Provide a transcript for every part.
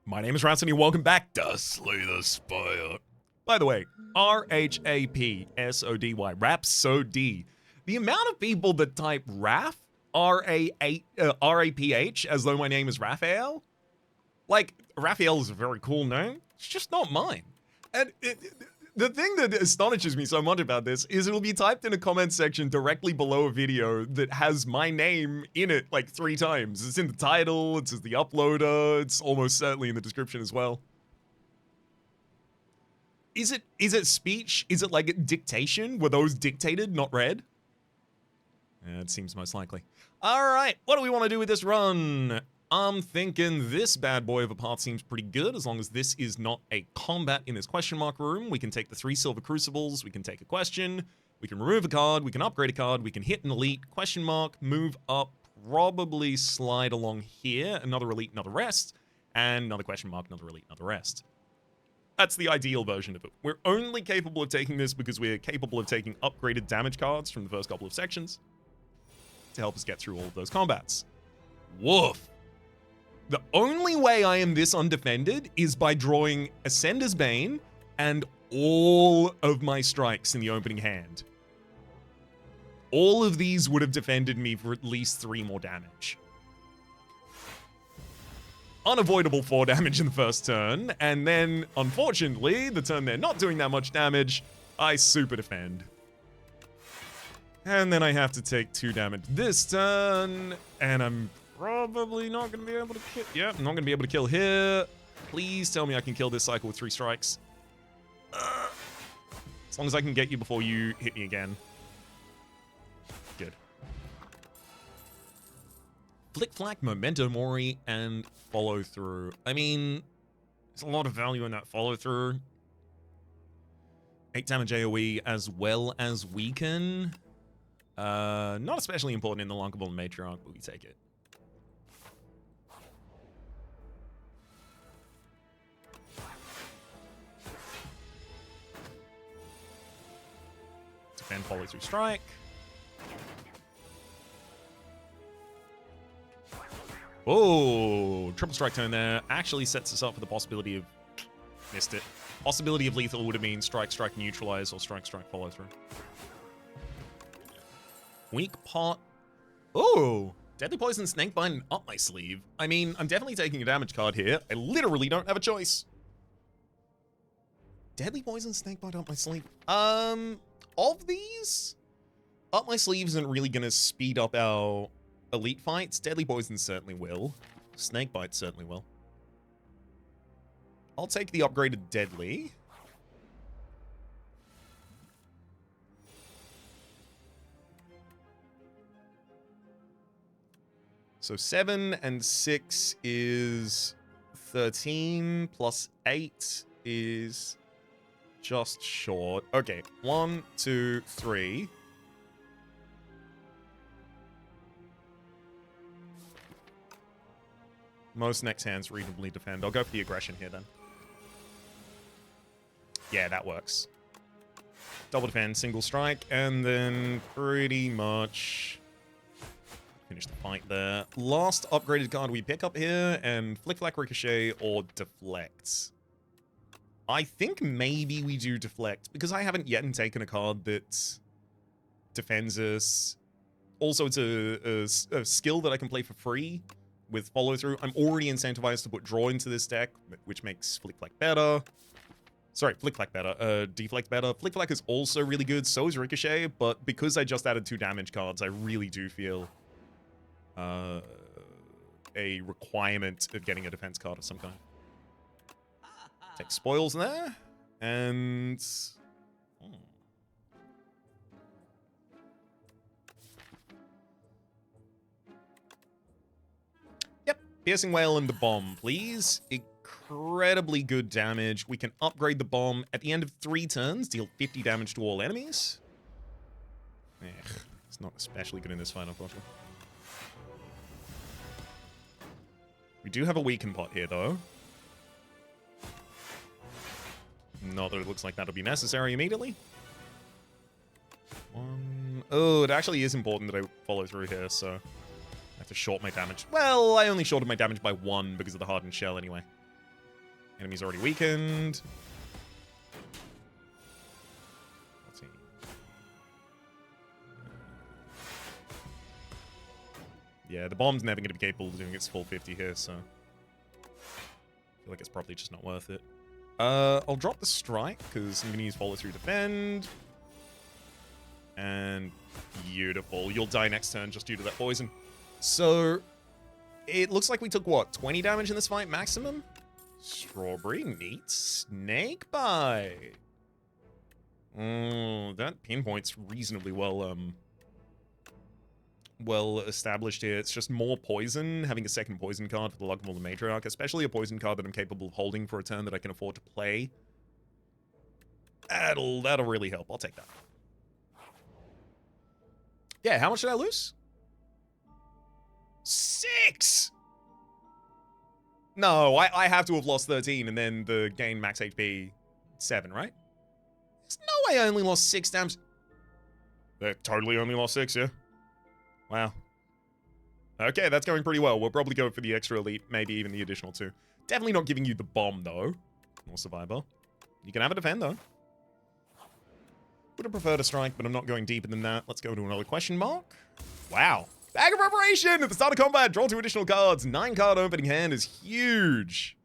My name is Rhapsody, welcome back to Slay the Spire. By the way, R-H-A-P-S-O-D-Y, Rhapsody. The amount of people that type R-A-P-H, as though my name is Raphael. Like, Raphael is a very cool name, it's just not mine. And the thing that astonishes me so much about this is it'll be typed in a comment section directly below a video that has my name in it like 3 times. It's in the title, it's in the uploader, it's almost certainly in the description as well. Is it speech? Is it like dictation? Were those dictated, not read? Yeah, it seems most likely. Alright, what do we want to do with this run? I'm thinking this bad boy of a path seems pretty good, as long as this is not a combat in this question mark room. We can take the 3 silver crucibles, we can take a question, we can remove a card, we can upgrade a card, we can hit an elite, question mark, move up, probably slide along here, another elite, another rest, and another question mark, another elite, another rest. That's the ideal version of it. We're only capable of taking this because we're capable of taking upgraded damage cards from the first couple of sections to help us get through all of those combats. Woof! The only way I am this undefended is by drawing Ascender's Bane and all of my strikes in the opening hand. All of these would have defended me for at least 3 more damage. Unavoidable 4 damage in the first turn, and then, unfortunately, the turn they're not doing that much damage, I super defend. And then I have to take 2 damage this turn, and I'm probably not going to be able to kill. Yeah, I'm not going to be able to kill here. Please tell me I can kill this cycle with 3 strikes. As long as I can get you before you hit me again. Good. Flick Flack, Memento Mori, and follow through. I mean, there's a lot of value in that follow through. 8 damage AoE as well as weaken. Not especially important in the Lunkable Matriarch, but we take it. Defend, follow through, strike. Oh, triple strike turn there actually sets us up for the possibility of... Missed it. Possibility of lethal would have been strike, strike, neutralize, or strike, strike, follow through. Weak pot. Oh, Deadly Poison, Snakebite, up my sleeve. I mean, I'm definitely taking a damage card here. I literally don't have a choice. Deadly Poison, Snakebite, up my sleeve. Of these, up my sleeve isn't really going to speed up our elite fights. Deadly Poison certainly will. Snakebite certainly will. I'll take the upgraded Deadly. So 7 and 6 is 13, plus 8 is just short. Okay, 1, 2, 3. Most next hands reasonably defend. I'll go for the aggression here then. Yeah, that works. Double defend, single strike, and then pretty much finish the fight there. Last upgraded card we pick up here, and Flick Flack Ricochet or Deflect. I think maybe we do Deflect, because I haven't yet taken a card that defends us. Also, it's a skill that I can play for free with follow through. I'm already incentivized to put draw into this deck, which makes Flick Flack better. Sorry, Flick Flack better. Deflect better. Flick Flack is also really good, so is Ricochet, but because I just added 2 damage cards, I really do feel a requirement of getting a defense card of some kind. Take spoils there, and... Yep, Piercing Wail and the Bomb, please. Incredibly good damage. We can upgrade the Bomb at the end of 3 turns, deal 50 damage to all enemies. It's not especially good in this fight, unfortunately. We do have a weaken pot here, though. Not that it looks like that'll be necessary immediately. Oh, it actually is important that I follow through here, so I have to short my damage. Well, I only shorted my damage by 1 because of the hardened shell anyway. Enemy's already weakened. Let's see. Yeah, the bomb's never going to be capable of doing its full 50 here, so... I feel like it's probably just not worth it. I'll drop the strike, because I'm going to use follow through defend. And beautiful. You'll die next turn just due to that poison. So, it looks like we took, what, 20 damage in this fight maximum? Strawberry, neat. Snake bite. That pinpoint's reasonably well established here. It's just more poison, having a second poison card for the Lugable the Matriarch, especially a poison card that I'm capable of holding for a turn that I can afford to play. That'll really help. I'll take that. Yeah, how much did I lose? 6! No, I have to have lost 13 and then the gain max HP 7, right? There's no way I only lost 6 damage. They totally only lost 6, yeah? Wow. Okay, that's going pretty well. We'll probably go for the extra elite, maybe even the additional 2. Definitely not giving you the bomb, though. Or survivor. You can have a defend, though. Would have preferred a strike, but I'm not going deeper than that. Let's go to another question mark. Wow. Bag of preparation! At the start of combat, draw 2 additional cards. 9-card opening hand is huge.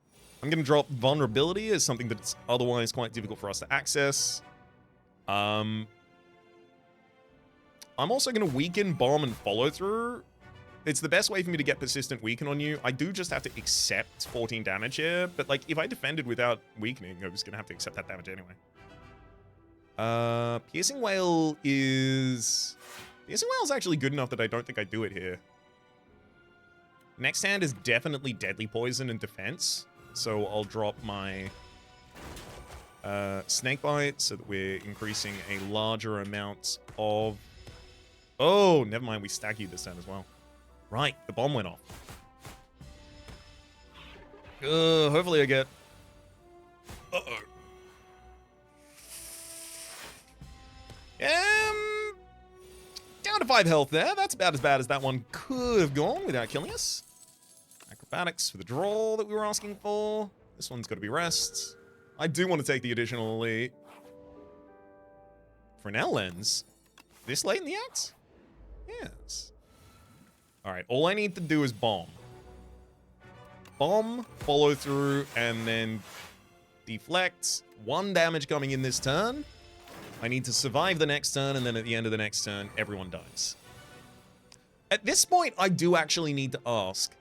I'm going to drop vulnerability as something that's otherwise quite difficult for us to access. I'm also going to weaken, bomb, and follow through. It's the best way for me to get persistent weaken on you. I do just have to accept 14 damage here, but like if I defended without weakening, I was going to have to accept that damage anyway. Piercing Wail is... Piercing Wail is actually good enough that I don't think I do it here. Next hand is definitely Deadly Poison and Defense, so I'll drop my Snakebite so that we're increasing a larger amount of... Oh, never mind, we stag you this time as well. Right, the bomb went off. Hopefully I get... Uh-oh. Down to 5 health there. That's about as bad as that one could have gone without killing us. Acrobatics for the draw that we were asking for. This one's got to be rest. I do want to take the additional elite. Fresnel lens. This late in the act? Yes. Alright, all I need to do is bomb. Bomb, follow through, and then deflect. 1 damage coming in this turn. I need to survive the next turn, and then at the end of the next turn, everyone dies. At this point, I do actually need to ask,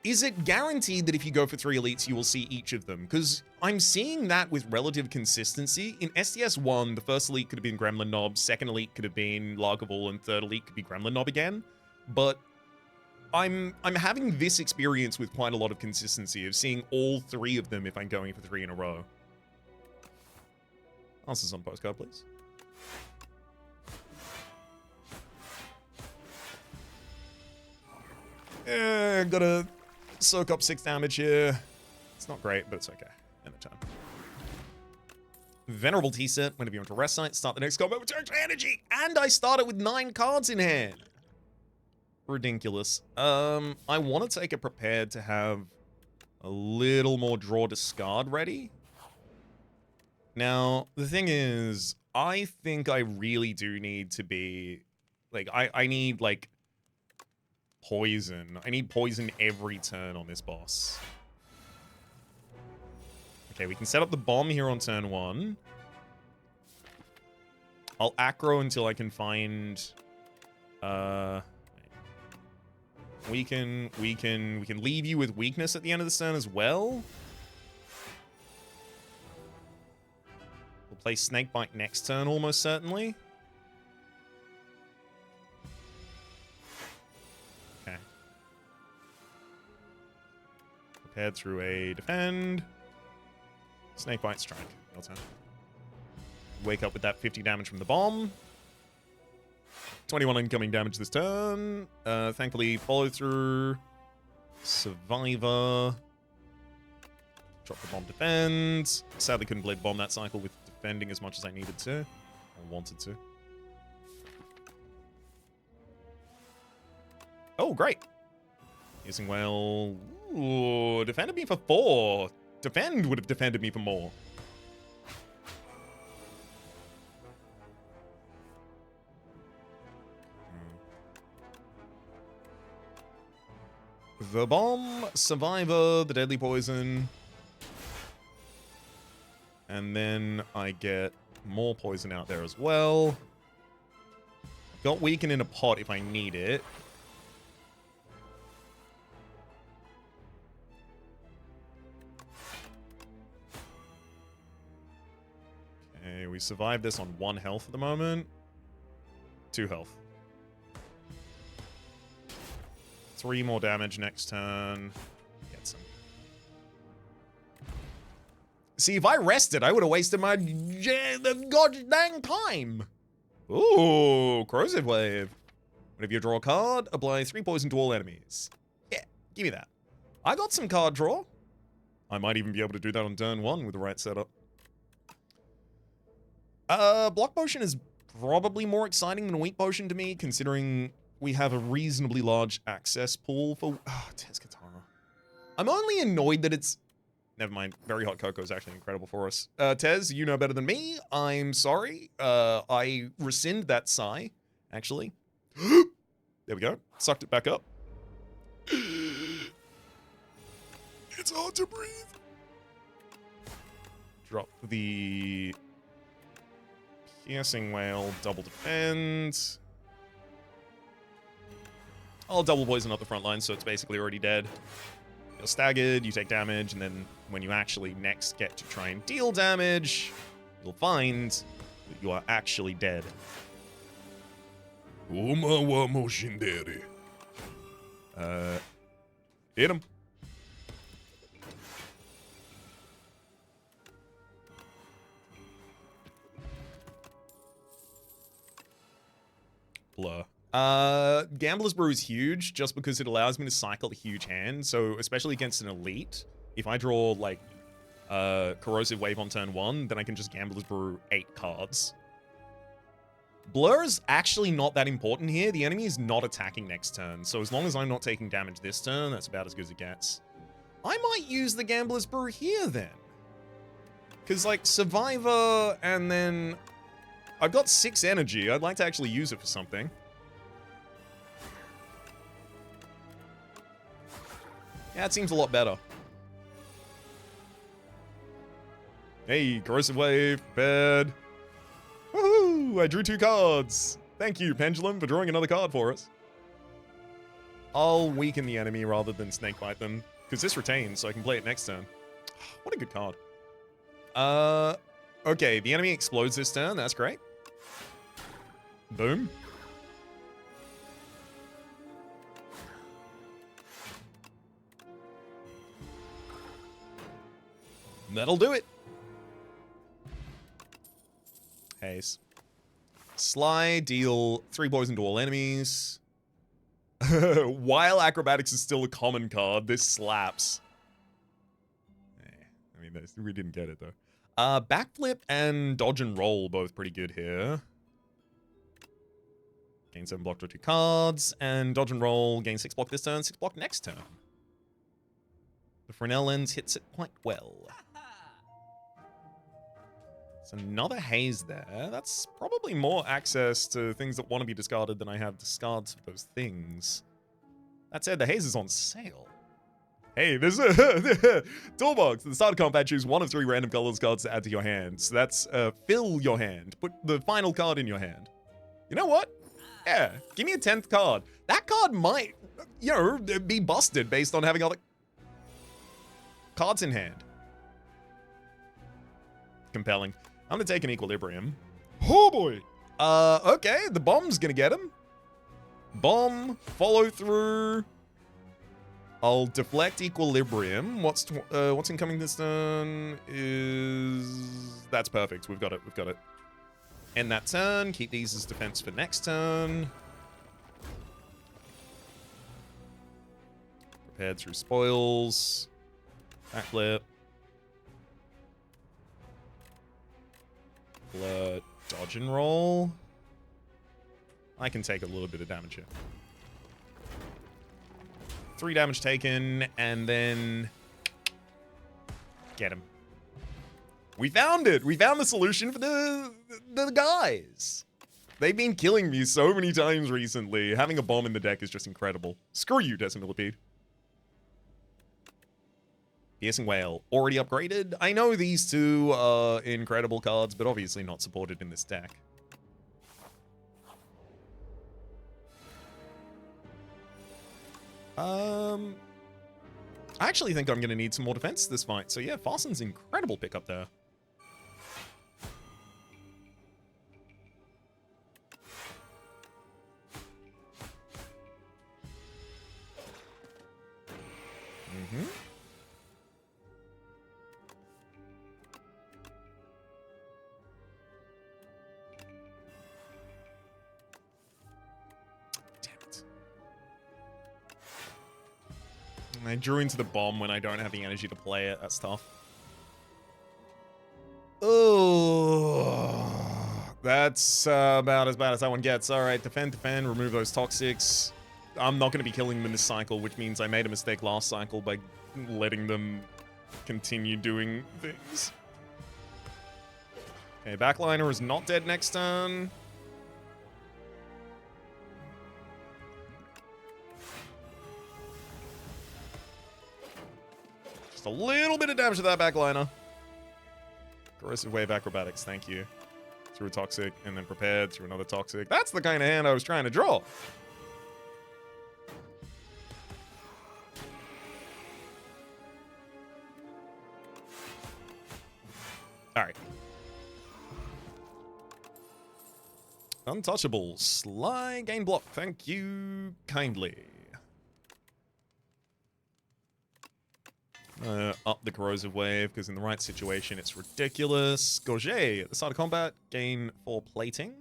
is it guaranteed that if you go for 3 elites, you will see each of them? Because I'm seeing that with relative consistency. In STS1, the first elite could have been Gremlin Knob, second elite could have been Lagavulin, and third elite could be Gremlin Knob again. But I'm having this experience with quite a lot of consistency of seeing all 3 of them if I'm going for 3 in a row. Answers on postcard, please. Yeah, gotta soak up 6 damage here. It's not great, but it's okay. End the turn. Venerable T-set. Whenever you're into rest site, start the next combat with extra energy. And I started with 9 cards in hand. Ridiculous. I want to take it prepared to have a little more draw discard ready. Now, the thing is, I think I really do need to be, like, I need, like, poison. I need poison every turn on this boss. Okay, we can set up the bomb here on turn 1. I'll aggro until I can find, we can leave you with weakness at the end of the turn as well. We'll play Snakebite next turn, almost certainly. Okay. Prepared through a defend. Snakebite strike. Your turn. Wake up with that 50 damage from the bomb. 21 incoming damage this turn. Thankfully, follow through. Survivor. Drop the bomb, defend. Sadly, couldn't play the bomb that cycle with defending as much as I needed to. Or wanted to. Oh, great. Using well. Ooh, defended me for 4. defend would have defended me for more. The bomb, survivor, the deadly poison. And then I get more poison out there as well. Got weaken in a pot if I need it. Okay, we survived this on 1 health at the moment. 2 health. 3 more damage next turn. Get some. See, if I rested, I would have wasted my the god dang time. Ooh, Corrosive Wave. Whenever you draw a card, apply 3 poison to all enemies. Yeah, give me that. I got some card draw. I might even be able to do that on turn 1 with the right setup. Block Potion is probably more exciting than Weak Potion to me, considering we have a reasonably large access pool for... Tez Katana. I'm only annoyed that it's... Never mind. Very Hot Cocoa is actually incredible for us. Tez, you know better than me. I'm sorry. I rescind that sigh, actually. There we go. Sucked it back up. It's hard to breathe. Drop the... Piercing Whale, double defend. I'll double poison up the front line, so it's basically already dead. You're staggered, you take damage, and then when you actually next get to try and deal damage, you'll find that you are actually dead. Hit him. Blur. Gambler's Brew is huge just because it allows me to cycle a huge hand. So especially against an elite, if I draw like Corrosive Wave on turn 1, then I can just Gambler's Brew 8 cards. Blur is actually not that important here. The enemy is not attacking next turn. So as long as I'm not taking damage this turn, that's about as good as it gets. I might use the Gambler's Brew here then. Because like Survivor and then I've got 6 energy. I'd like to actually use it for something. Yeah, it seems a lot better. Hey, Corrosive Wave, bad. Woohoo! I drew 2 cards. Thank you, Pendulum, for drawing another card for us. I'll weaken the enemy rather than snakebite them, because this retains, so I can play it next turn. What a good card. Okay, the enemy explodes this turn. That's great. Boom. That'll do it. Haze. Sly, deal 3 poison to all enemies. While Acrobatics is still a common card, this slaps. I mean, we didn't get it, though. Backflip and dodge and roll, both pretty good here. Gain 7 block, draw 2 cards. And dodge and roll, gain 6 block this turn, 6 block next turn. The Fresnel lens hits it quite well. There's another haze there. That's probably more access to things that want to be discarded than I have discards for those things. That said, the haze is on sale. Hey, there's a toolbox. At the start of combat, choose 1 of 3 random colors cards to add to your hand. So that's fill your hand. Put the final card in your hand. You know what? Yeah, give me a 10th card. That card might, you know, be busted based on having other cards in hand. Compelling. I'm gonna take an Equilibrium. Oh boy. Okay, the bomb's gonna get him. Bomb, follow through. I'll deflect Equilibrium. What's incoming this turn is... That's perfect. We've got it. We've got it. End that turn. Keep these as defense for next turn. Prepared through spoils. Backflip. Blur, dodge and roll. I can take a little bit of damage here. 3 damage taken, and then Get him. We found it. We found the solution for the guys. They've been killing me so many times recently. Having a bomb in the deck is just incredible. Screw you, Decimillipede. Piercing Whale, already upgraded. I know these two are incredible cards, but obviously not supported in this deck. I actually think I'm going to need some more defense this fight. So yeah, Fasten's incredible pickup there. Mm-hmm. I drew into the bomb when I don't have the energy to play it. That's tough. Oh, that's about as bad as that one gets. All right, defend, remove those toxics. I'm not going to be killing them in this cycle, which means I made a mistake last cycle by letting them continue doing things. Okay, backliner is not dead next turn. A little bit of damage to that backliner. Corrosive Wave Acrobatics, thank you. Through a toxic, and then prepared through another toxic. That's the kind of hand I was trying to draw. Alright. Untouchable. Sly gain block. Thank you kindly. Up the Corrosive Wave, because in the right situation, it's ridiculous. Gorget, at the start of combat, gain 4 plating.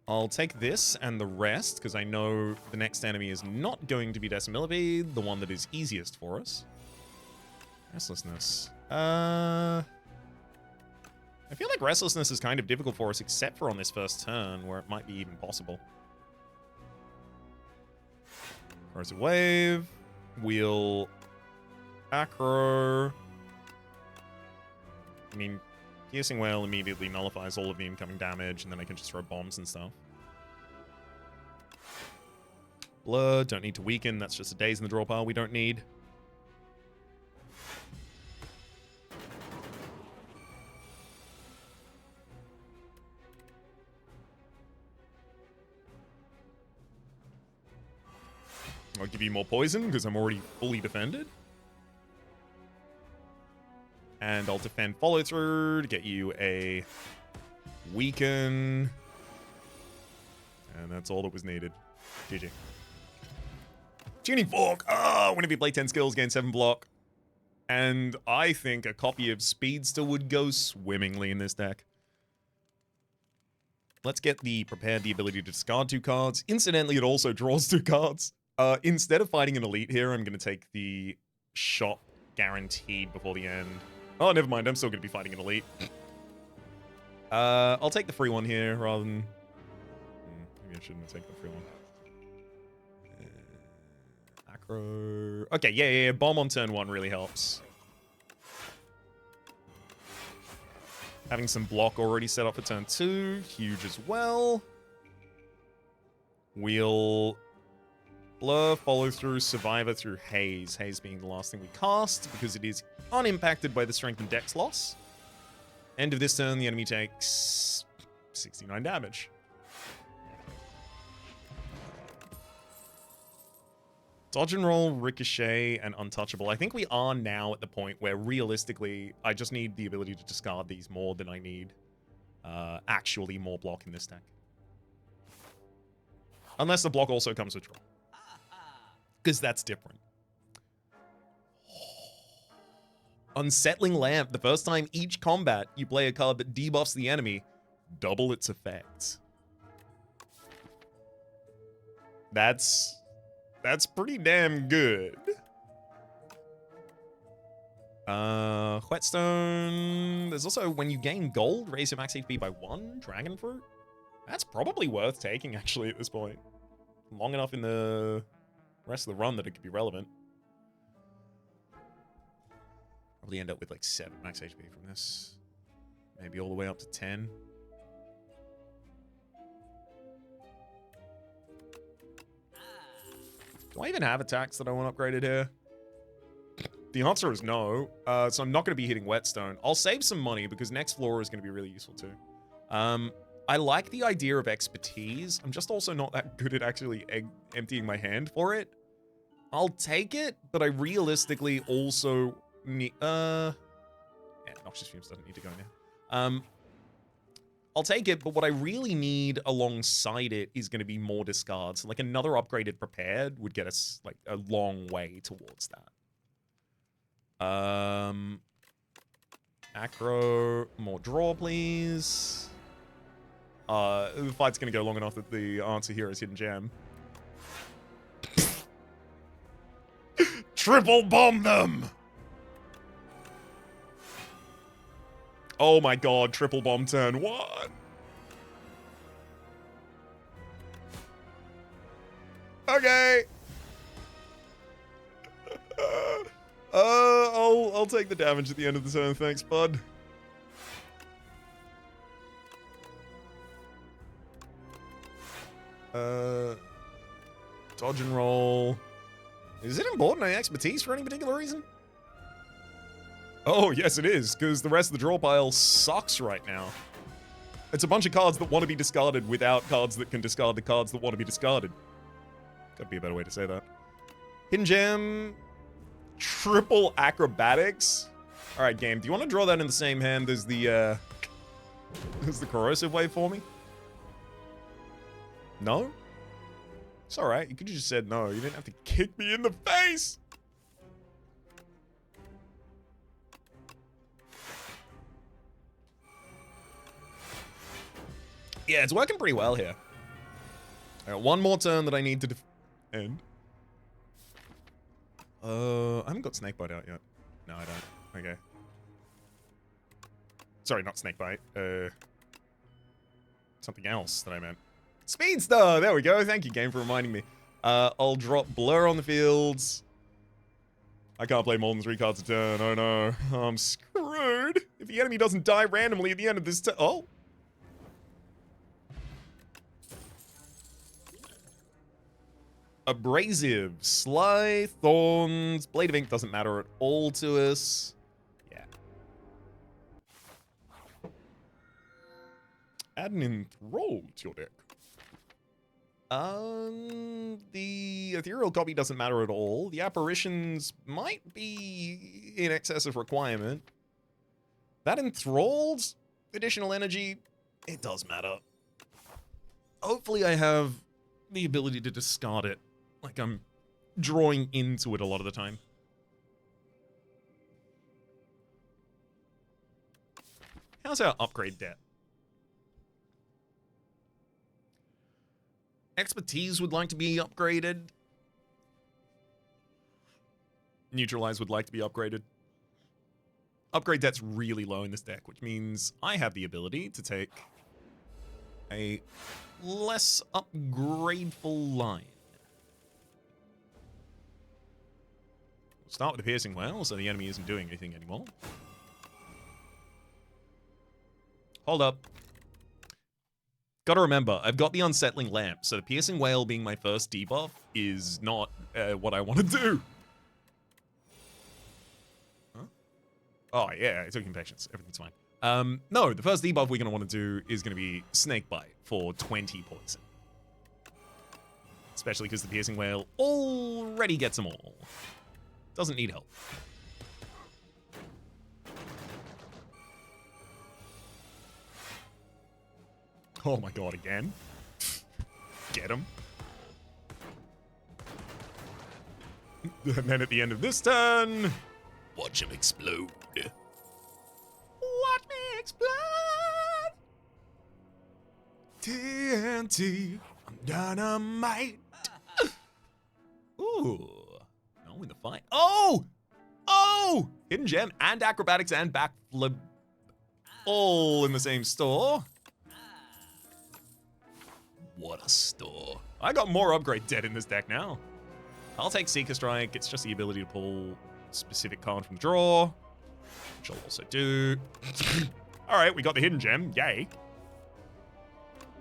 I'll take this and the rest, because I know the next enemy is not going to be Decimillipede, the one that is easiest for us. Restlessness. I feel like Restlessness is kind of difficult for us, except for on this first turn, where it might be even possible. Corrosive Wave, Wheel, Acro. I mean, Piercing Whale immediately nullifies all of the incoming damage, and then I can just throw bombs and stuff. Blur, don't need to weaken, that's just a daze in the draw pile we don't need. I'll give you more poison because I'm already fully defended. And I'll defend follow through to get you a weaken. And that's all that was needed. GG. Tuning Fork! Ah, whenever you play 10 skills, gain 7 block. And I think a copy of Speedster would go swimmingly in this deck. Let's get the prepared the ability to discard 2 cards. Incidentally, it also draws 2 cards. Instead of fighting an elite here, I'm going to take the shot guaranteed before the end. Oh, never mind. I'm still going to be fighting an elite. I'll take the free one here rather than... maybe I shouldn't have taken the free one. Acro... Okay, yeah. Bomb on turn 1 really helps. Having some block already set up for turn 2. Huge as well. Wheel... Blur, follow through, Survivor through Haze. Haze being the last thing we cast because it is unimpacted by the strength and dex loss. End of this turn, the enemy takes 69 damage. Dodge and roll, ricochet, and untouchable. I think we are now at the point where realistically, I just need the ability to discard these more than I need actually more block in this deck. Unless the block also comes with draw. Because that's different. Unsettling Lamp. The first time each combat you play a card that debuffs the enemy, double its effects. That's pretty damn good. Whetstone. There's also when you gain gold, raise your max HP by 1. Dragon Fruit. That's probably worth taking actually at this point. Long enough in the rest of the run that it could be relevant. Probably end up with like 7 max HP from this. Maybe all the way up to 10. Do I even have attacks that I want upgraded here? The answer is no, so I'm not going to be hitting Whetstone. I'll save some money because next floor is going to be really useful too. I like the idea of expertise. I'm just also not that good at actually emptying my hand for it. I'll take it, but I realistically also need... Yeah, Noxious Fumes doesn't need to go now. I'll take it, but what I really need alongside it is going to be more discards. Like another upgraded Prepared would get us like a long way towards that. Acro, more draw, please. The fight's gonna go long enough that the answer here is Hidden Gem. Triple bomb them! Oh my god, triple bomb turn 1. Okay. I'll take the damage at the end of the turn, thanks, bud. Dodge and roll. Is it important I expertise for any particular reason? Oh, yes it is, because the rest of the draw pile sucks right now. It's a bunch of cards that want to be discarded without cards that can discard the cards that want to be discarded. Gotta be a better way to say that. Hidden Gem. Triple acrobatics. Alright, game. Do you want to draw that in the same hand as the corrosive wave for me? No? It's alright. You could have just said no. You didn't have to kick me in the face! Yeah, it's working pretty well here. I got one more turn that I need to end. I haven't got Snakebite out yet. No, I don't. Okay. Sorry, not Snakebite. Something else that I meant. Speedster! There we go. Thank you, game, for reminding me. I'll drop Blur on the fields. I can't play more than 3 cards a turn. Oh no. I'm screwed. If the enemy doesn't die randomly at the end of this turn. Oh. Abrasive, Sly, Thorns, Blade of Ink doesn't matter at all to us. Yeah. Add an Enthrall to your deck. The Ethereal Copy doesn't matter at all. The Apparitions might be in excess of requirement. That Enthralled additional energy, it does matter. Hopefully I have the ability to discard it. Like I'm drawing into it a lot of the time. How's our upgrade debt? Expertise would like to be upgraded. Neutralize would like to be upgraded. Upgrade debt's really low in this deck, which means I have the ability to take a less upgradeful line. We'll start with the Piercing Wail, so the enemy isn't doing anything anymore. Hold up. Gotta remember, I've got the Unsettling Lamp, so the Piercing Wail being my first debuff is not what I want to do. Huh? Oh, yeah, it took him patience. Everything's fine. No, the first debuff we're going to want to do is going to be Snakebite for 20 poison. Especially because the Piercing Wail already gets them all. Doesn't need help. Oh my god, again? Get him. And then at the end of this turn, watch him explode. Watch me explode! TNT, I'm dynamite. Ooh. No, in the fight. Oh! Oh! Hidden Gem and Acrobatics and Backflip all in the same store. What a store. I got more upgrade debt in this deck now. I'll take Seeker Strike. It's just the ability to pull a specific card from the draw. Which I'll also do. Alright, we got the hidden gem. Yay.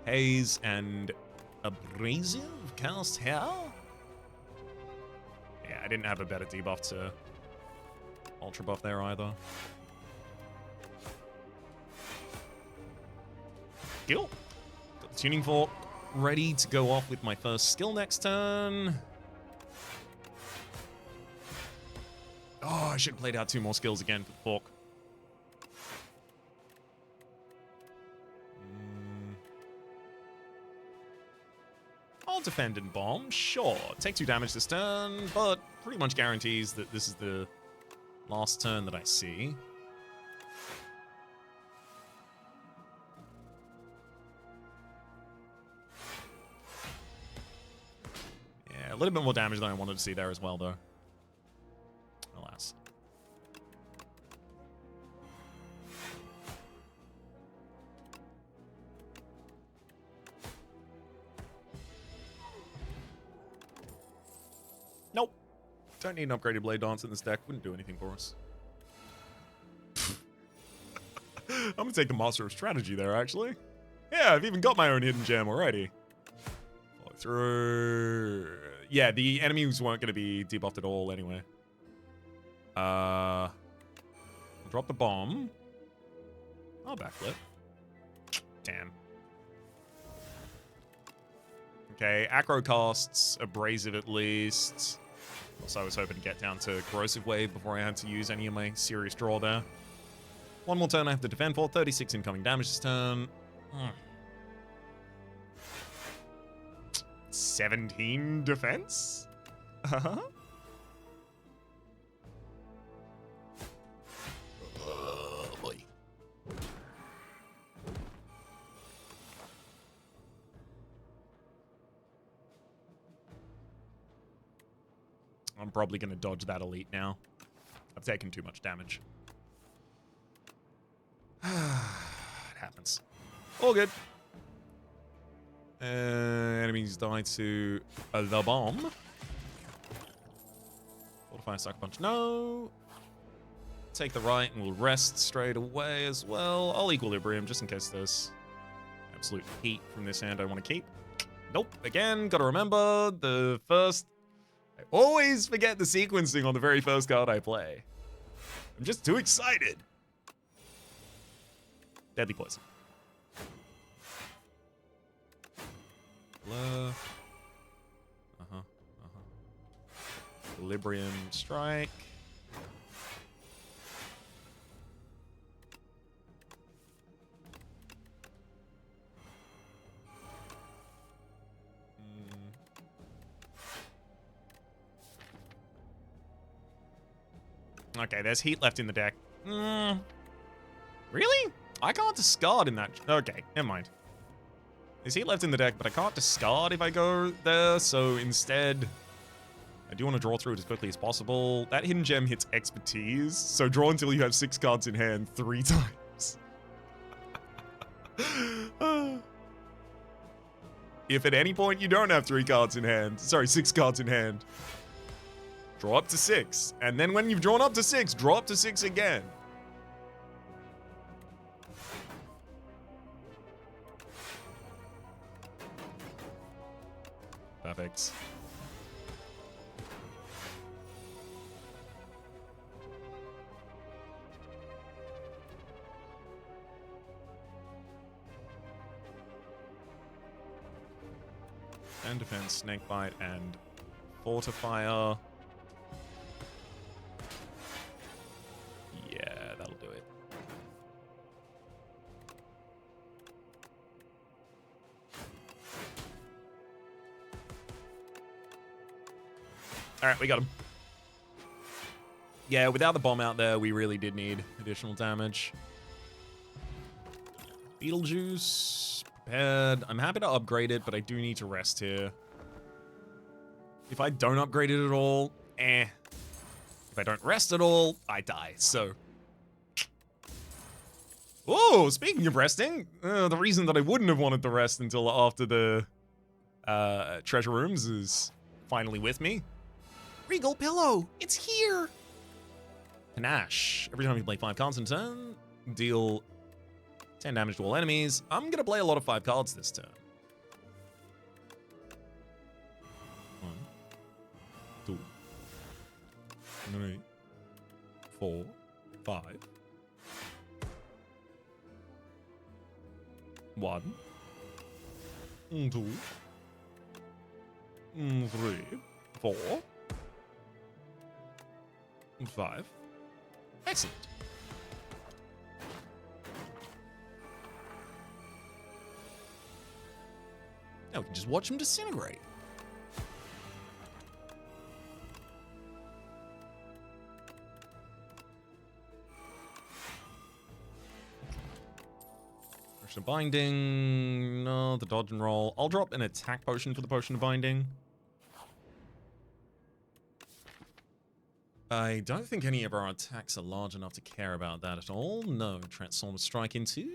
Haze and Abrasive cast here. Yeah, I didn't have a better debuff to ultra buff there either. Skill. Got the tuning fork ready to go off with my first skill next turn. Oh, I should have played out 2 more skills again for the fork. I'll defend and bomb, sure. Take 2 damage this turn, but pretty much guarantees that this is the last turn that I see. Yeah, a little bit more damage than I wanted to see there as well, though. Alas. Nope. Don't need an upgraded Blade Dance in this deck. Wouldn't do anything for us. I'm gonna take the Master of Strategy there, actually. Yeah, I've even got my own hidden gem already. Follow through. Yeah, the enemies weren't gonna be debuffed at all anyway. I'll drop the bomb. I'll backflip. Damn. Okay, Acro casts Abrasive at least. Also, I was hoping to get down to Corrosive Wave before I had to use any of my serious draw there. 1 more turn I have to defend for. 36 incoming damage this turn. 17 defense? Uh-huh. Oh, boy. I'm probably going to dodge that elite now. I've taken too much damage. It happens. All good. Enemies die to the bomb. Fortify, Sucker Punch. No. Take the right and we'll rest straight away as well. I'll Equilibrium just in case there's absolute heat from this hand I want to keep. Nope. Again, gotta remember the first... I always forget the sequencing on the very first card I play. I'm just too excited. Deadly Poison. Bluff. Equilibrium Strike. Okay, there's heat left in the deck. Really? I can't discard in that. Okay, never mind. There's heat left in the deck, but I can't discard if I go there, so instead, I do want to draw through it as quickly as possible. That hidden gem hits expertise, so draw until you have 6 cards in hand 3 times. If at any point you don't have 3 cards in hand, sorry, 6 cards in hand, draw up to 6. And then when you've drawn up to 6, draw up to 6 again. Perfect. And defense, Snakebite, and Fortifier. Yeah, that'll do it. Alright, we got him. Yeah, without the bomb out there, we really did need additional damage. Beetlejuice, prepared. I'm happy to upgrade it, but I do need to rest here. If I don't upgrade it at all, eh. If I don't rest at all, I die, so. Oh, speaking of resting, the reason that I wouldn't have wanted to rest until after the treasure rooms is finally with me. Regal Pillow, it's here! Panache. Every time you play 5 cards in a turn, deal 10 damage to all enemies. I'm going to play a lot of 5 cards this turn. 1, 2, 3, 4, 5. 1, 2, 3, 4, 5. Excellent. Now we can just watch them disintegrate. Potion of Binding. No, the dodge and roll. I'll drop an attack potion for the Potion of Binding. I don't think any of our attacks are large enough to care about that at all. No, Transform Strike into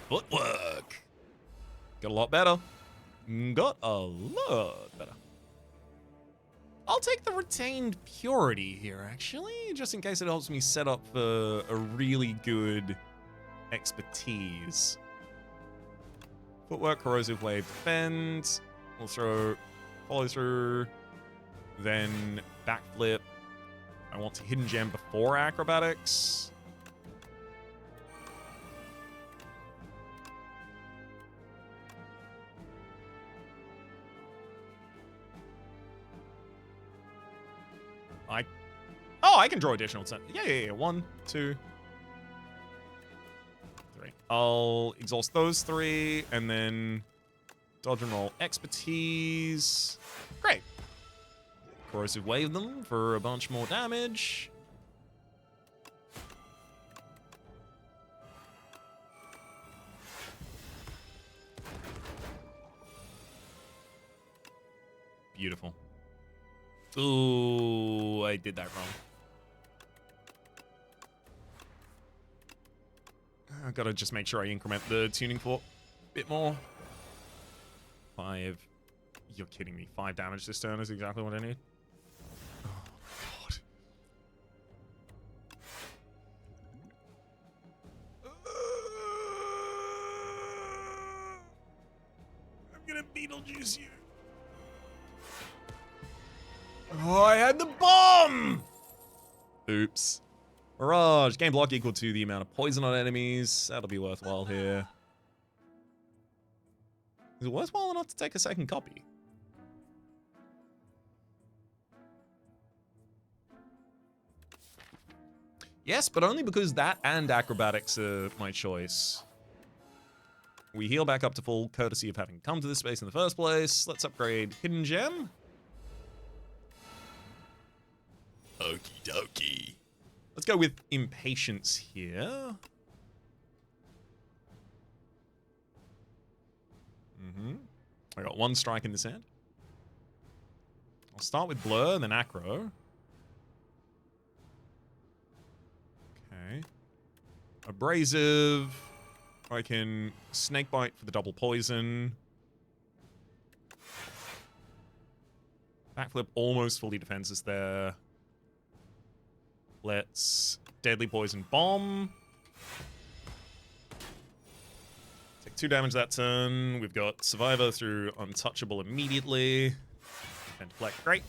Footwork. Got a lot better. Got a lot better. I'll take the Retained Purity here, actually, just in case it helps me set up for a really good expertise. Footwork, Corrosive Wave, Defend. We'll throw Follow Through, then Backflip. I want to Hidden Gem before Acrobatics. I can draw additional. Yeah. 1, 2, 3. I'll exhaust those 3, and then dodge and roll expertise. Great. Corrosive Wave them for a bunch more damage. Beautiful. Ooh, I did that wrong. I've got to just make sure I increment the tuning fork a bit more. 5. You're kidding me. 5 damage this turn is exactly what I need. Oh, God. I'm gonna Beetlejuice you. Oh, I had the bomb! Oops. Mirage. Gain block equal to the amount of poison on enemies. That'll be worthwhile here. Is it worthwhile enough to take a second copy? Yes, but only because that and Acrobatics are my choice. We heal back up to full, courtesy of having come to this space in the first place. Let's upgrade Hidden Gem. Okie dokie. Let's go with Impatience here. I got 1 strike in this hand. I'll start with Blur, then Acro. Okay. Abrasive. I can Snakebite for the double poison. Backflip almost fully defends us there. Let's Deadly Poison Bomb. Take 2 damage that turn. We've got Survivor through Untouchable immediately. And deflect, great.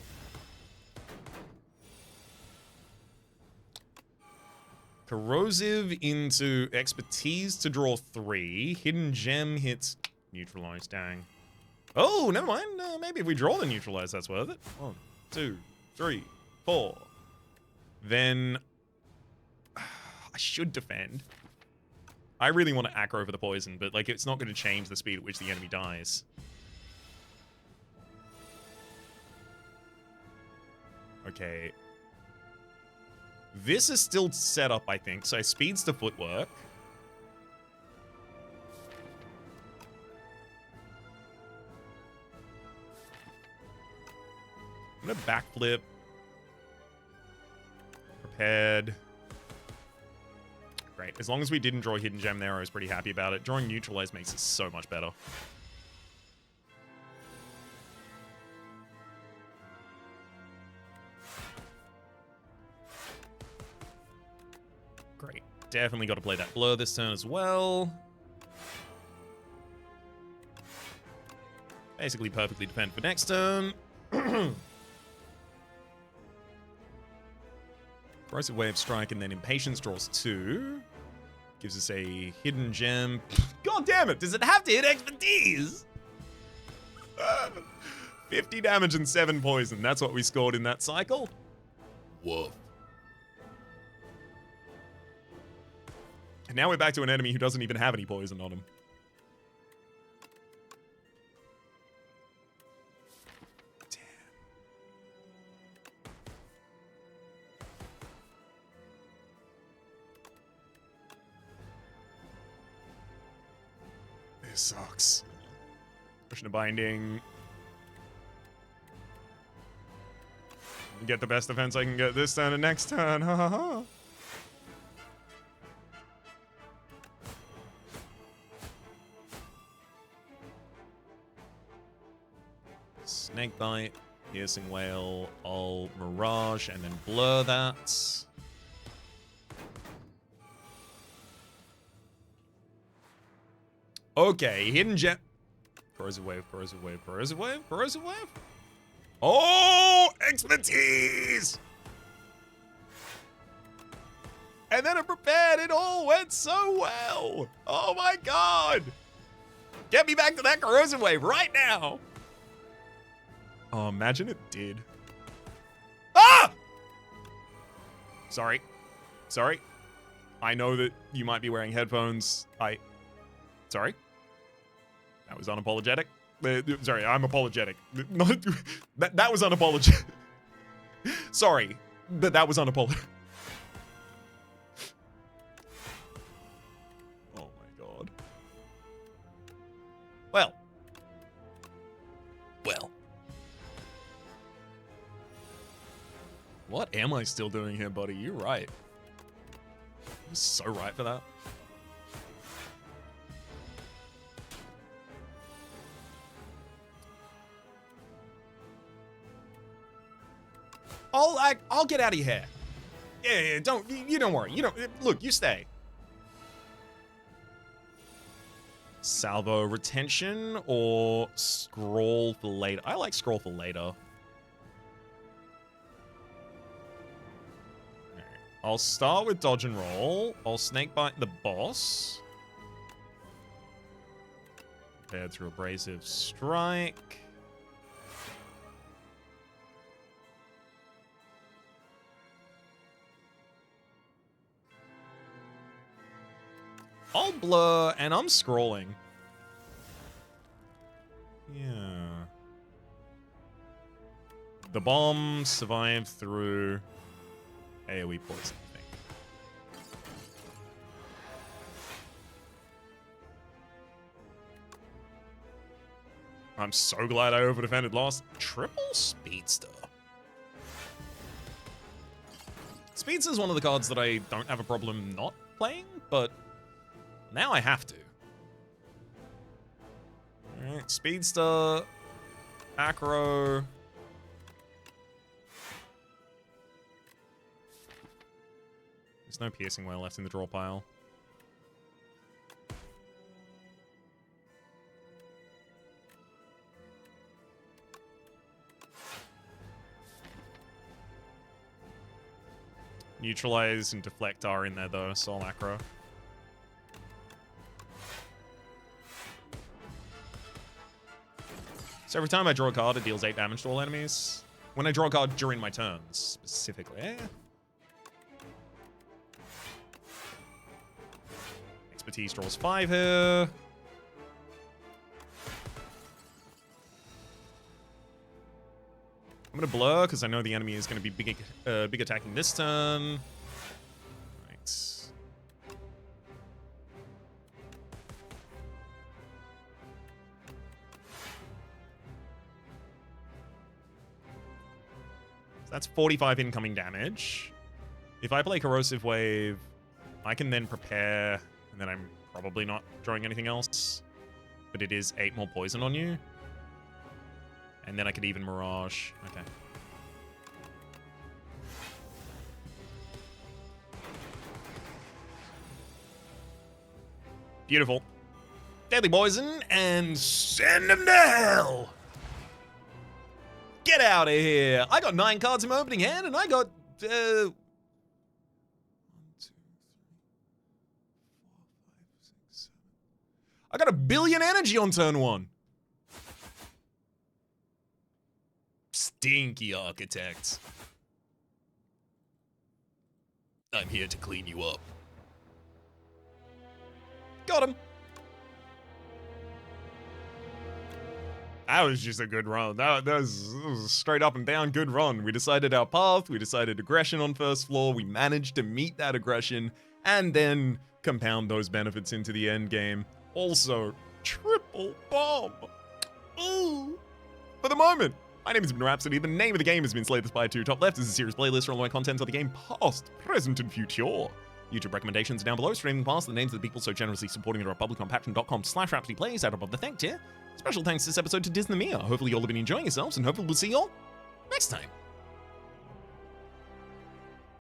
Corrosive into Expertise to draw 3. Hidden Gem hits Neutralize, dang. Oh, never mind. Maybe if we draw the Neutralize, that's worth it. 1, 2, 3, 4. Then I should defend. I really want to aggro for the poison, but like it's not going to change the speed at which the enemy dies. Okay. This is still set up, I think. So speeds to Footwork. I'm going to Backflip. Prepared. Great. As long as we didn't draw Hidden Gem there, I was pretty happy about it. Drawing Neutralize makes it so much better. Great. Definitely got to play that blur this turn as well. Basically perfectly defend for next turn. Corrosive Wave Strike and then Impatience draws 2. Gives us a hidden gem. God damn it, does it have to hit expertise? 50 damage and 7 poison. That's what we scored in that cycle. Woof. And now we're back to an enemy who doesn't even have any poison on him. This sucks. Pushing a binding. Get the best defense I can get this turn and next turn. Ha ha ha. Snakebite, Piercing Whale, I'll Mirage, and then blur that. Okay, hidden gem. Corrosive Wave, Corrosive Wave, Corrosive Wave, Corrosive Wave. Oh, expertise! And then it prepared. It all went so well. Oh my god. Get me back to that Corrosive Wave right now. Oh, imagine it did. Ah! Sorry. Sorry. I know that you might be wearing headphones. Sorry. That was unapologetic. Sorry, I'm apologetic. That was unapologetic. Sorry, but that was unapologetic. Oh my god. Well. What am I still doing here, buddy? You're right. You're so right for that. I'll get out of your hair. Yeah, you don't worry. You don't look, you stay. Salvo retention or scroll for later. I like scroll for later. I'll start with dodge and roll. I'll snakebite the boss. Prepared through abrasive strike. I'll blur, and I'm scrolling. Yeah. The bomb survived through AoE poison, I think. I'm so glad I overdefended last. Triple Speedster. Speedster's one of the cards that I don't have a problem not playing, but now I have to. Alright, Speedster, Acro. There's no Piercing Whale left in the draw pile. Neutralize and Deflect are in there though, so I'll Acro. So every time I draw a card, it deals 8 damage to all enemies. When I draw a card during my turns, specifically. Expertise draws 5 here. I'm going to blur because I know the enemy is going to be big attacking this turn. Right. That's 45 incoming damage. If I play Corrosive Wave, I can then prepare, and then I'm probably not drawing anything else. But it is 8 more poison on you. And then I could even Mirage. Okay. Beautiful. Deadly poison and send him to hell. Get out of here. I got 9 cards in my opening hand, and I got 1, 2, 3, 4, 5, 6, 7. I got 1 billion energy on turn 1. Stinky architects. I'm here to clean you up. Got him. That was just a good run. That was a straight up and down good run. We decided our path, we decided aggression on first floor, we managed to meet that aggression, and then compound those benefits into the end game. Also, triple bomb. Ooh. For the moment, my name has been Rhapsody. The name of the game has been Slay the Spire 2. Top left is a series playlist for all my content of the game past, present, and future. YouTube recommendations are down below. Streaming past the names of the people so generously supporting it are public on patreon.com/RhapsodyPlays out above the thank tier. Special thanks this episode to Disney Mia. Hopefully you all have been enjoying yourselves, and hopefully we'll see you all next time.